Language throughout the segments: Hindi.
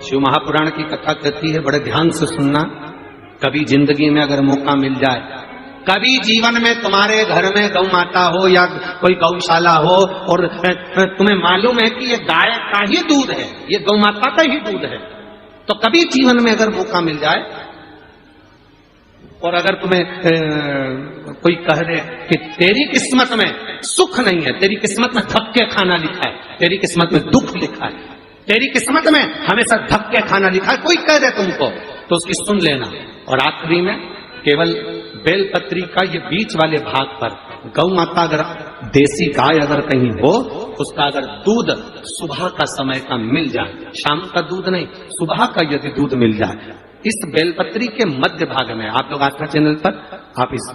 शिव महापुराण की कथा कहती है, बड़े ध्यान से सुनना। कभी जिंदगी में अगर मौका मिल जाए, कभी जीवन में तुम्हारे घर में गौ माता हो या कोई गौशाला हो और तुम्हें मालूम है कि ये गाय का ही दूध है, ये गौ माता का ही दूध है, तो कभी जीवन में अगर मौका मिल जाए और अगर तुम्हें कोई कह दे कि तेरी किस्मत में सुख नहीं है, तेरी किस्मत में धक्के खाना लिखा है, तेरी किस्मत में दुख लिखा है, तेरी किस्मत में हमेशा धक्के खाना लिखा है, कोई कह दे तुमको, तो उसकी सुन लेना। और आखिरी में केवल बेलपत्री का ये बीच वाले भाग पर गौ माता, अगर देसी गाय अगर कहीं हो, उसका अगर दूध सुबह का समय का मिल जाए, शाम का दूध नहीं, सुबह का यदि दूध मिल जाए, इस बेलपत्री के मध्य भाग में, आप लोग आस्था चैनल पर आप इस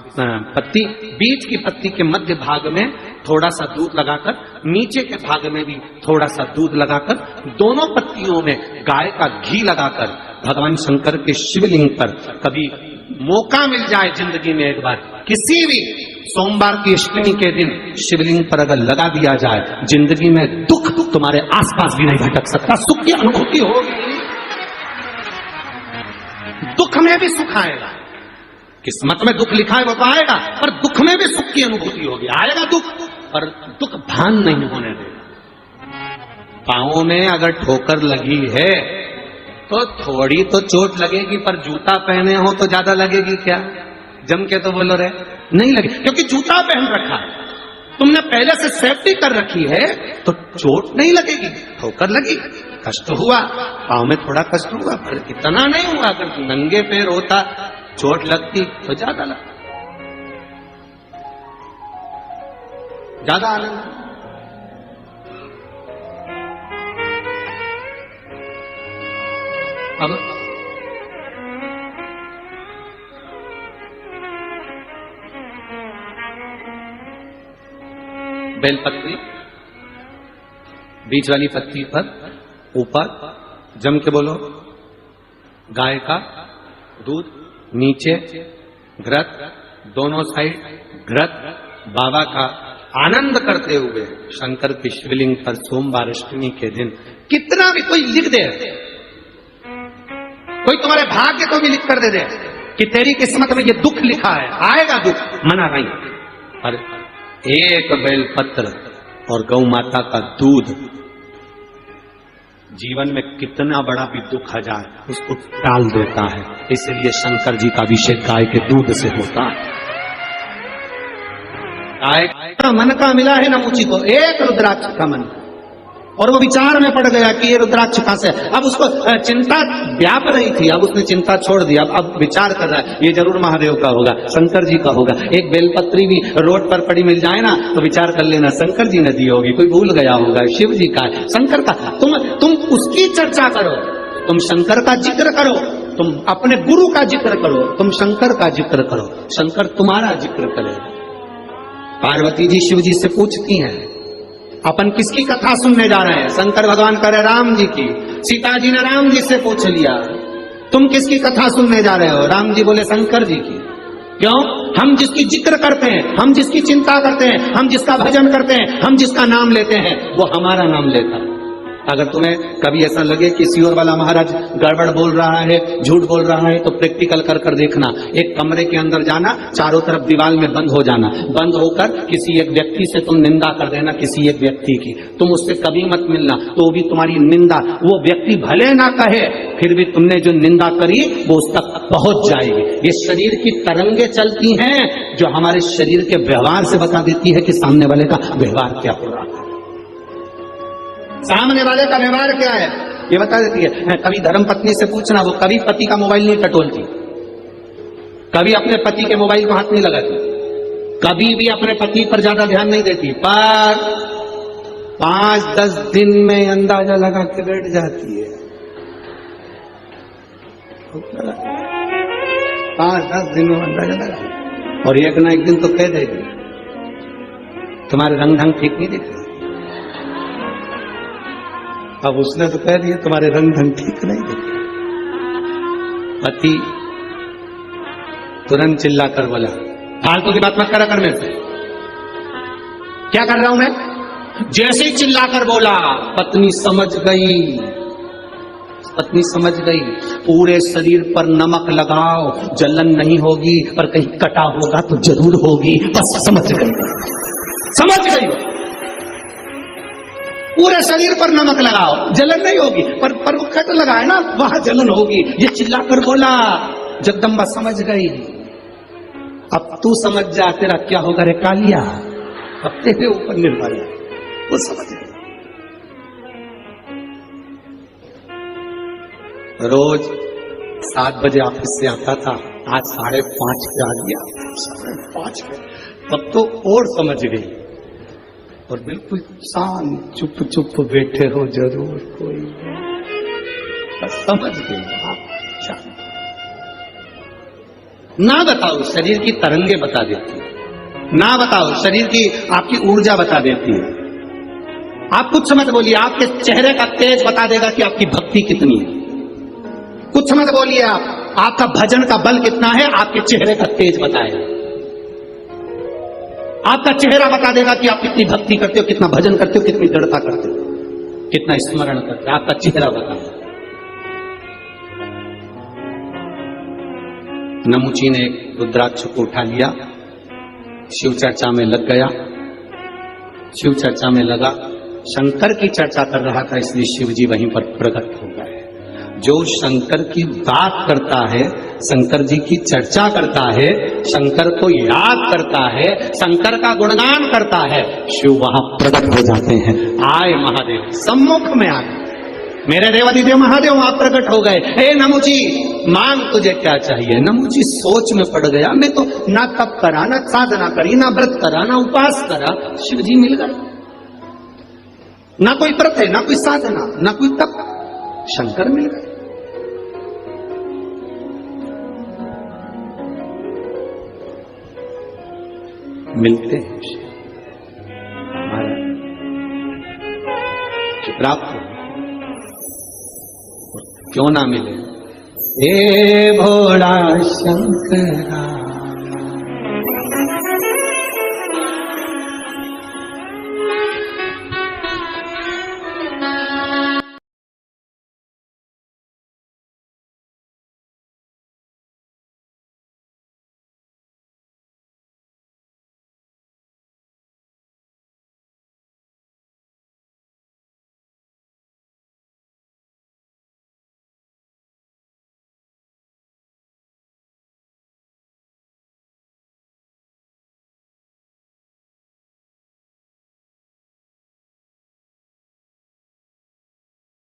पत्ती, बीच की पत्ती के मध्य भाग में थोड़ा सा दूध लगाकर, नीचे के भाग में भी थोड़ा सा दूध लगाकर, दोनों पत्तियों में गाय का घी लगाकर भगवान शंकर के शिवलिंग पर कभी मौका मिल जाए जिंदगी में एक बार, किसी भी सोमवार की अष्टमी के दिन शिवलिंग पर अगर लगा दिया जाए, जिंदगी में दुख तुम्हारे आसपास भी नहीं भटक सकता, सुख की अनुभूति होगी, दुख में भी सुख आएगा। किस्मत में दुख लिखा है वो तो आएगा, पर दुख में भी सुख की अनुभूति होगी। आएगा दुख, पर दुख भान नहीं होने देगा। पांवों में अगर ठोकर लगी है तो थोड़ी तो चोट लगेगी, पर जूता पहने हो तो ज्यादा लगेगी क्या? जम के तो बोलो रे, नहीं लगे, क्योंकि जूता पहन रखा है, तुमने पहले से सेफ्टी कर रखी है, तो चोट नहीं लगेगी, ठोकर लगी, कष्ट हुआ, पांव में थोड़ा कष्ट हुआ, पर इतना नहीं हुआ। अगर नंगे पैर होता, चोट लगती तो ज्यादा लगता, ज्यादा आनंद। अब बेलपत्री बीच वाली पत्ती पर ऊपर जम के बोलो, गाय का दूध, नीचे घृत, दोनों साइड घृत, बाबा का आनंद करते हुए शंकर की शिवलिंग पर सोमवार अष्टमी के दिन, कितना भी कोई लिख दे, कोई तुम्हारे भाग्य को भी लिख कर दे कि तेरी किस्मत में ये दुख लिखा है, आएगा दुख, मना नहीं, पर एक बेलपत्र और गौ माता का दूध जीवन में कितना बड़ा भी दुख आ जाए उसको टाल देता है। इसलिए शंकर जी का अभिषेक गाय के दूध से होता है। गाय मन का मिला है ना मुझी को, एक रुद्राक्ष का मन, और वो विचार में पड़ गया कि ये रुद्राक्ष कहां से। अब उसको चिंता व्याप रही थी, अब उसने चिंता छोड़ दी, अब विचार कर रहा है ये जरूर महादेव का होगा, शंकर जी का होगा। एक बेलपत्री भी रोड पर पड़ी मिल जाए ना तो विचार कर लेना शंकर जी ने दी होगी, कोई भूल गया होगा, शिव जी का है, शंकर का। तुम उसकी चर्चा करो, तुम शंकर का जिक्र करो, तुम अपने गुरु का जिक्र करो, तुम शंकर का जिक्र करो, शंकर तुम्हारा जिक्र करे। पार्वती जी शिव जी से पूछती हैं, अपन किसकी कथा सुनने जा रहे हैं? शंकर भगवान करे राम जी की, सीता जी ने राम जी से पूछ लिया, तुम किसकी कथा सुनने जा रहे हो? राम जी बोले शंकर जी की। क्यों? हम जिसकी जिक्र करते हैं, हम जिसकी चिंता करते हैं, हम जिसका भजन करते हैं, हम जिसका नाम लेते हैं, वो हमारा नाम लेता है। अगर तुम्हें कभी ऐसा लगे कि सियोर वाला महाराज गड़बड़ बोल रहा है, झूठ बोल रहा है, तो प्रैक्टिकल कर कर देखना। एक कमरे के अंदर जाना, चारों तरफ दीवार में बंद हो जाना, बंद होकर किसी एक व्यक्ति से तुम निंदा कर देना, किसी एक व्यक्ति की, तुम उससे कभी मत मिलना, तो भी तुम्हारी निंदा वो व्यक्ति भले ना कहे, फिर भी तुमने जो निंदा करी वो उस तक पहुंच जाएगी। ये शरीर की तरंगे चलती हैं जो हमारे शरीर के व्यवहार से बता देती है कि सामने वाले का व्यवहार क्या हो रहा है, सामने वाले का व्यवहार क्या है, ये बता देती है। कभी धर्म पत्नी से पूछना, वो कभी पति का मोबाइल नहीं टटोलती, कभी अपने पति के मोबाइल को हाथ नहीं लगाती, कभी भी अपने पति पर ज्यादा ध्यान नहीं देती, पर 5-10 दिन में अंदाजा लगा के बैठ जाती है। 5-10 दिन में अंदाजा लगा, और एक ना एक दिन तो कह देगी तुम्हारे रंग ढंग ठीक नहीं दिख रहे। अब उसने तो कह दिया तुम्हारे रंग ढंग ठीक नहीं दिखे। पति तुरंत चिल्ला कर बोला, फालतू की बात मत करा कर मेरे से। क्या कर रहा हूं मैं? जैसे ही चिल्ला कर बोला, पत्नी समझ गई, पत्नी समझ गई, पूरे शरीर पर नमक लगाओ, जलन नहीं होगी, पर कहीं कटा होगा तो जरूर होगी। बस समझ गई, समझ गई। पूरे शरीर पर नमक लगाओ, जलन नहीं होगी, पर वो कट लगा है ना, वहां जलन होगी। ये चिल्लाकर बोला। जगदम्बा समझ गई। अब तू समझ जा, तेरा क्या होगा रे कालिया। अब तेरे ऊपर निर्भर है, वो समझ गई। रोज 7 बजे ऑफिस से आता था, आज 5:30 पे आ गया। 5:30 पे तब तो और समझ गई, और बिल्कुल शांत चुप चुप बैठे हो, जरूर कोई बस समझ गई। ना बताओ, शरीर की तरंगे बता देती है। ना बताओ, शरीर की आपकी ऊर्जा बता देती है। आप कुछ मत बोलिए, आपके चेहरे का तेज बता देगा कि आपकी भक्ति कितनी है। कुछ मत बोलिए, आपका भजन का बल कितना है, आपके चेहरे का तेज बताएगा। आपका चेहरा बता देगा कि आप कितनी भक्ति करते हो, कितना भजन करते हो, कितनी दृढ़ता करते हो, कितना स्मरण करते हो। आपका चेहरा बताएगा। नमुची ने एक रुद्राक्ष को उठा लिया, शिव चर्चा में लग गया। शिव चर्चा में लगा, शंकर की चर्चा कर रहा था, इसलिए शिव जी वहीं पर प्रकट हो गए। जो शंकर की बात करता है, शंकर जी की चर्चा करता है, शंकर को याद करता है, शंकर का गुणगान करता है, शिव वहां प्रकट हो जाते हैं। आए महादेव, सम्मुख में आए, मेरे देवादिदेव महादेव वहां प्रकट हो गए। हे नमुची, मांग तुझे क्या चाहिए। नमुची सोच में पड़ गया, मैं तो ना तप करा, ना साधना करी, ना व्रत करा, ना उपास करा, शिव जी मिल गए। ना कोई व्रत है, ना कोई साधना, ना कोई तप, शंकर मिल गए। मिलते हैं प्राप्त, क्यों ना मिले। हे भोला शंकरा,